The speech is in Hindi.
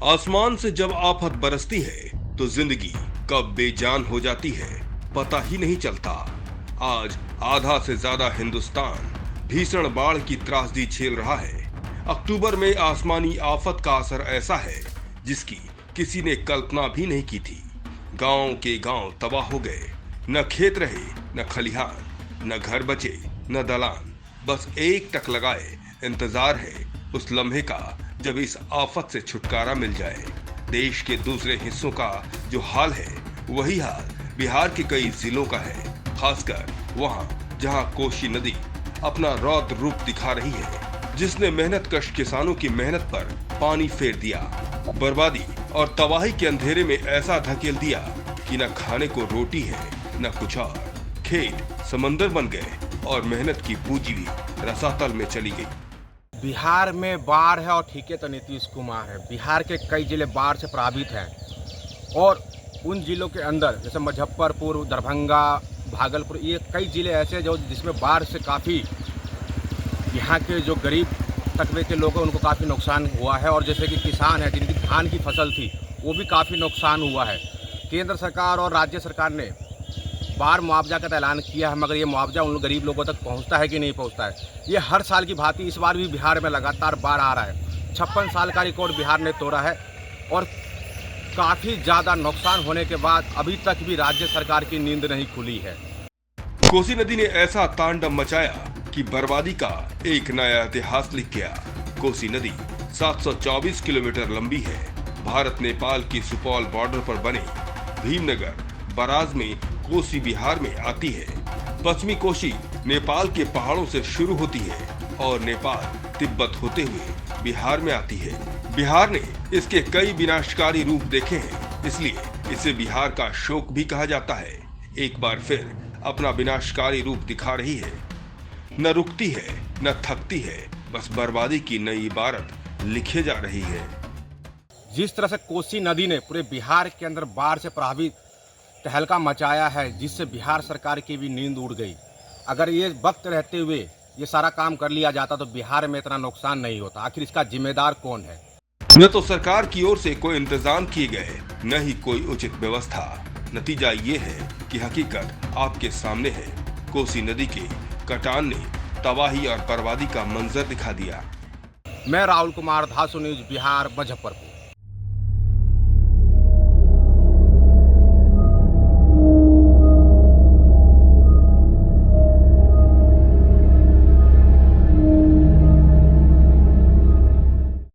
आसमान से जब आफत बरसती है तो जिंदगी कब बेजान हो जाती है पता ही नहीं चलता। आज आधा से ज्यादा हिंदुस्तान भीषण बाढ़ की त्रासदी झेल रहा है। अक्टूबर में आसमानी आफत का असर ऐसा है जिसकी किसी ने कल्पना भी नहीं की थी। गांव के गांव तबाह हो गए, न खेत रहे, न खलिहान, न घर बचे, न दलान। बस एक टक लगाए इंतजार है उस लम्हे का जब इस आफत से छुटकारा मिल जाए। देश के दूसरे हिस्सों का जो हाल है वही हाल बिहार के कई जिलों का है, खासकर वहां जहां कोसी नदी अपना रौद्र रूप दिखा रही है, जिसने मेहनत कश किसानों की मेहनत पर पानी फेर दिया। बर्बादी और तबाही के अंधेरे में ऐसा धकेल दिया कि न खाने को रोटी है न कुछ और। खेत समंदर बन गए और मेहनत की पूंजी भी रसातल में चली गई। बिहार में बाढ़ है और ठीक है तो नीतीश कुमार है। बिहार के कई जिले बाढ़ से प्रभावित हैं और उन जिलों के अंदर जैसे मुजफ्फरपुर, दरभंगा, भागलपुर, ये कई जिले ऐसे हैं जो जिसमें बाढ़ से काफ़ी यहाँ के जो गरीब तबके के लोग हैं उनको काफ़ी नुकसान हुआ है। और जैसे कि किसान है जिनकी धान की फसल थी वो भी काफ़ी नुकसान हुआ है। केंद्र सरकार और राज्य सरकार ने बाढ़ मुआवजा का ऐलान किया है, मगर ये मुआवजा उन गरीब लोगों तक पहुंचता है कि नहीं पहुंचता है। ये हर साल की भांति इस बार भी बिहार में लगातार बाढ़ आ रहा है। 56 साल का रिकॉर्ड बिहार ने तोड़ा है और काफ़ी ज़्यादा नुकसान होने के बाद अभी तक भी राज्य सरकार की नींद नहीं खुली है। कोसी नदी ने ऐसा तांडव मचाया कि बर्बादी का एक नया इतिहास लिख गया। कोसी नदी 724 किलोमीटर लंबी है। भारत नेपाल की सुपौल बॉर्डर पर बने भीमनगर बराज में कोसी बिहार में आती है। पश्चिमी कोसी नेपाल के पहाड़ों से शुरू होती है और नेपाल तिब्बत होते हुए बिहार में आती है। बिहार ने इसके कई विनाशकारी रूप देखे हैं, इसलिए इसे बिहार का शोक भी कहा जाता है। एक बार फिर अपना विनाशकारी रूप दिखा रही है, न रुकती है न थकती है, बस बर्बादी की नई इबारत लिखे जा रही है। जिस तरह से कोसी नदी ने पूरे बिहार के अंदर बाढ़ से प्रभावित तहलका मचाया है, जिससे बिहार सरकार की भी नींद उड़ गई। अगर ये वक्त रहते हुए ये सारा काम कर लिया जाता तो बिहार में इतना नुकसान नहीं होता। आखिर इसका जिम्मेदार कौन है? न तो सरकार की ओर से कोई इंतजाम किए गए, न ही कोई उचित व्यवस्था। नतीजा ये है कि हकीकत आपके सामने है। कोसी नदी के कटान ने तबाही और बर्बादी का मंजर दिखा दिया। मैं राहुल कुमार, धासु न्यूज, बिहार, मुजफ्फरपुर।